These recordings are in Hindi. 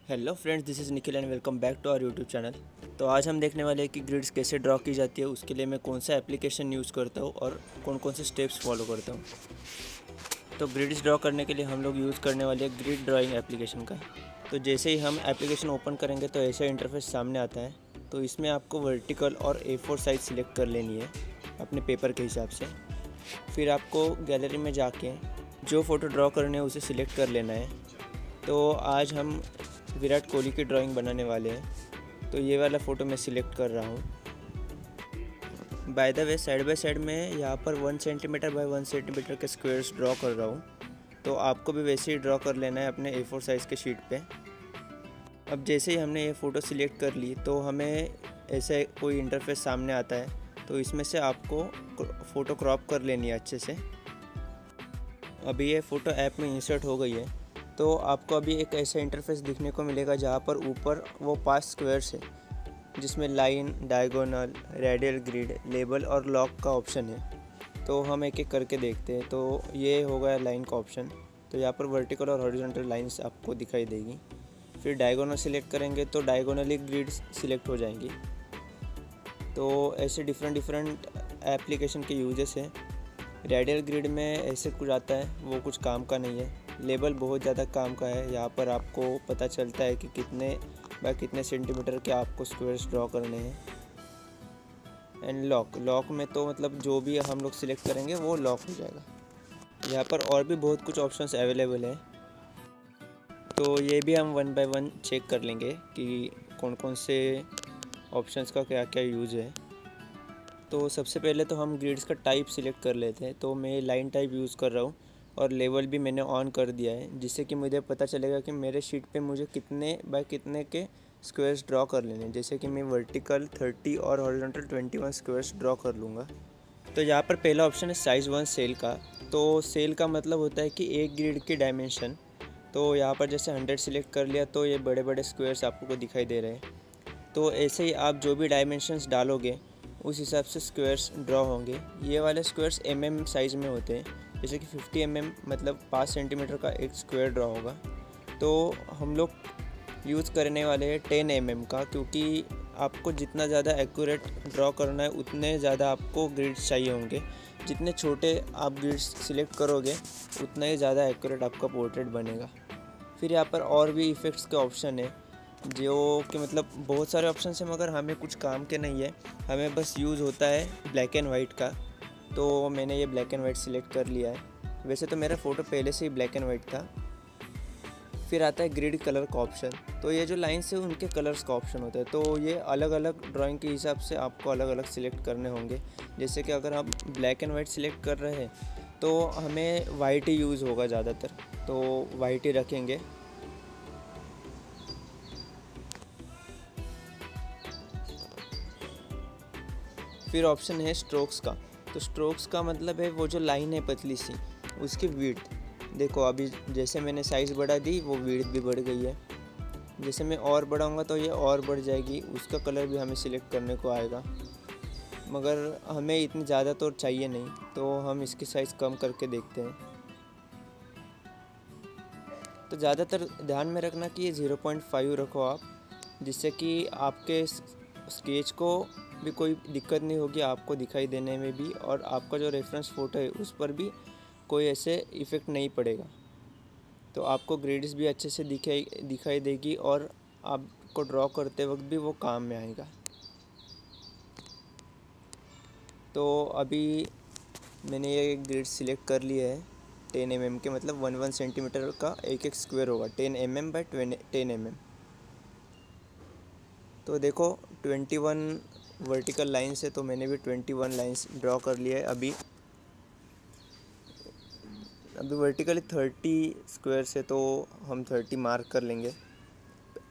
Hello friends, this is Nikhil and welcome back to our YouTube channel. तो आज हम देखने वाले हैं कि ग्रिड्स कैसे ड्रॉ की जाती है, उसके लिए मैं कौन सा एप्लीकेशन यूज़ करता हूँ और कौन कौन से स्टेप्स फॉलो करता हूँ। तो ग्रिड्स ड्रॉ करने के लिए हम लोग यूज़ करने वाले हैं ग्रिड ड्राइंग एप्लीकेशन का। तो जैसे ही हम एप्लीकेशन ओपन करेंगे तो ऐसा इंटरफेस सामने आता है। तो इसमें आपको वर्टिकल और A4 साइज़ सिलेक्ट कर लेनी है अपने पेपर के हिसाब से। फिर आपको गैलरी में जाके जो फ़ोटो ड्रॉ करने है उसे सिलेक्ट कर लेना है। तो आज हम विराट कोहली की ड्राइंग बनाने वाले हैं, तो ये वाला फ़ोटो मैं सिलेक्ट कर रहा हूँ। By the way, side by side में यहाँ पर 1 सेंटीमीटर बाय 1 सेंटीमीटर के स्क्वायर्स ड्रॉ कर रहा हूँ। तो आपको भी वैसे ही ड्रॉ कर लेना है अपने A4 साइज़ के शीट पे। अब जैसे ही हमने ये फ़ोटो सिलेक्ट कर ली तो हमें ऐसे कोई इंटरफेस सामने आता है। तो इसमें से आपको फ़ोटो क्रॉप कर लेनी है अच्छे से। अभी ये फ़ोटो ऐप में इंसर्ट हो गई है। तो आपको अभी एक ऐसा इंटरफेस दिखने को मिलेगा जहाँ पर ऊपर वो 5 स्क्वायर्स है, जिसमें line, diagonal, radial grid, label और लॉक का ऑप्शन है। तो हम एक एक करके देखते हैं। तो ये हो गया लाइन का ऑप्शन। तो यहाँ पर वर्टिकल और हॉरिजॉन्टल लाइंस आपको दिखाई देगी। फिर डायगोनल सिलेक्ट करेंगे तो डायगोनली ग्रिड सिलेक्ट हो जाएंगी। तो ऐसे डिफरेंट एप्लीकेशन के यूजेस हैं। रेडियल ग्रिड में ऐसे कुछ आता है, वो कुछ काम का नहीं है। लेबल बहुत ज़्यादा काम का है। यहाँ पर आपको पता चलता है कि कितने बाय कितने सेंटीमीटर के आपको स्क्वायर्स ड्रॉ करने हैं। एंड लॉक में तो मतलब जो भी हम लोग सिलेक्ट करेंगे वो लॉक हो जाएगा। यहाँ पर और भी बहुत कुछ ऑप्शंस अवेलेबल हैं। तो ये भी हम वन बाय वन चेक कर लेंगे कि कौन कौन से ऑप्शंस का क्या क्या यूज़ है। तो सबसे पहले तो हम ग्रिड्स का टाइप सिलेक्ट कर लेते हैं। तो मैं लाइन टाइप यूज़ कर रहा हूँ और लेवल भी मैंने ऑन कर दिया है, जिससे कि मुझे पता चलेगा कि मेरे शीट पे मुझे कितने बाय कितने के स्क्वायर्स ड्रॉ कर लेने हैं। जैसे कि मैं वर्टिकल 30 और हॉरिजॉन्टल 21 स्क्वायर्स ड्रॉ कर लूँगा। तो यहाँ पर पहला ऑप्शन है साइज़ 1 सेल का। तो सेल का मतलब होता है कि एक ग्रिड की डायमेंशन। तो यहाँ पर जैसे 100 सिलेक्ट कर लिया तो ये बड़े बड़े स्क्वायर्स आपको दिखाई दे रहे हैं। तो ऐसे ही आप जो भी डायमेंशंस डालोगे उस हिसाब से स्क्वायर्स ड्रॉ होंगे। ये वाले स्क्वायर्स साइज़ में होते हैं। जैसे कि 50 मतलब 5 सेंटीमीटर का एक स्क्वायर ड्रॉ होगा। तो हम लोग यूज़ करने वाले हैं 10 का, क्योंकि आपको जितना ज़्यादा एक्यूरेट ड्रॉ करना है उतने ज़्यादा आपको ग्रिड्स चाहिए होंगे। जितने छोटे आप ग्रिड्स सिलेक्ट करोगे उतना ही ज़्यादा एक्यूरेट आपका पोर्ट्रेट बनेगा। फिर यहाँ पर और भी इफ़ेक्ट्स के ऑप्शन है, जो कि मतलब बहुत सारे ऑप्शन हैं मगर हमें कुछ काम के नहीं है। हमें बस यूज़ होता है ब्लैक एंड वाइट का। तो मैंने ये ब्लैक एंड वाइट सिलेक्ट कर लिया है। वैसे तो मेरा फ़ोटो पहले से ही ब्लैक एंड वाइट था। फिर आता है ग्रिड कलर का ऑप्शन। तो ये जो लाइन्स है उनके कलर्स का ऑप्शन होता है। तो ये अलग अलग ड्राइंग के हिसाब से आपको अलग अलग सिलेक्ट करने होंगे। जैसे कि अगर आप ब्लैक एंड वाइट सिलेक्ट कर रहे हैं तो हमें वाइट ही यूज़ होगा ज़्यादातर, तो वाइट ही रखेंगे। फिर ऑप्शन है स्ट्रोक्स का। तो स्ट्रोक्स का मतलब है वो जो लाइन है पतली सी, उसकी विड्थ। देखो अभी जैसे मैंने साइज़ बढ़ा दी वो विड्थ भी बढ़ गई है। जैसे मैं और बढ़ाऊंगा तो ये और बढ़ जाएगी। उसका कलर भी हमें सिलेक्ट करने को आएगा, मगर हमें इतनी ज़्यादा तो चाहिए नहीं, तो हम इसकी साइज़ कम करके देखते हैं। तो ज़्यादातर ध्यान में रखना कि ये 0.5 रखो आप, जिससे कि आपके स्केच को भी कोई दिक्कत नहीं होगी आपको दिखाई देने में भी, और आपका जो रेफरेंस फ़ोटो है उस पर भी कोई ऐसे इफ़ेक्ट नहीं पड़ेगा। तो आपको ग्रेड्स भी अच्छे से दिखाई देगी और आपको ड्रॉ करते वक्त भी वो काम में आएगा। तो अभी मैंने ये ग्रिड सिलेक्ट कर लिया है 10 के, मतलब 1 सेंटीमीटर का एक एक स्क्वायर होगा 10 बाय 10 तो देखो 21 वर्टिकल लाइन्स है, तो मैंने भी 21 लाइन्स ड्रॉ कर लिया है। अभी वर्टिकली 30 स्क्वायर्स है तो हम 30 मार्क कर लेंगे।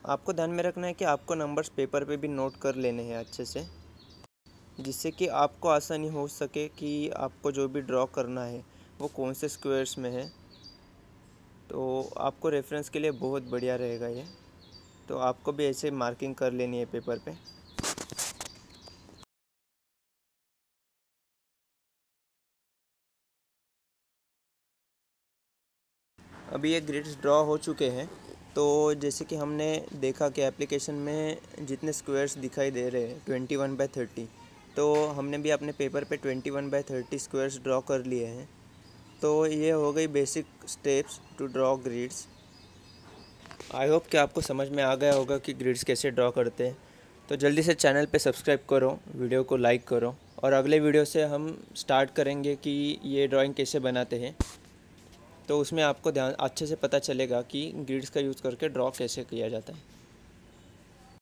आपको ध्यान में रखना है कि आपको नंबर्स पेपर पे भी नोट कर लेने हैं अच्छे से, जिससे कि आपको आसानी हो सके कि आपको जो भी ड्रॉ करना है वो कौन से स्क्वायर्स में है। तो आपको रेफरेंस के लिए बहुत बढ़िया रहेगा ये। तो आपको भी ऐसे मार्किंग कर लेनी है पेपर पे। अभी ये ग्रिड्स ड्रॉ हो चुके हैं। तो जैसे कि हमने देखा कि एप्लीकेशन में जितने स्क्वायर्स दिखाई दे रहे हैं 21/30, तो हमने भी अपने पेपर पे 21/30 स्क्वायर्स ड्रॉ कर लिए हैं। तो ये हो गई basic steps to draw grids. I hope कि आपको समझ में आ गया होगा कि ग्रिड्स कैसे ड्रॉ करते हैं। तो जल्दी से चैनल पे सब्सक्राइब करो, वीडियो को लाइक करो, और अगले वीडियो से हम स्टार्ट करेंगे कि ये ड्राइंग कैसे बनाते हैं। तो उसमें आपको ध्यान अच्छे से पता चलेगा कि ग्रिड्स का यूज़ करके ड्रॉ कैसे किया जाता है।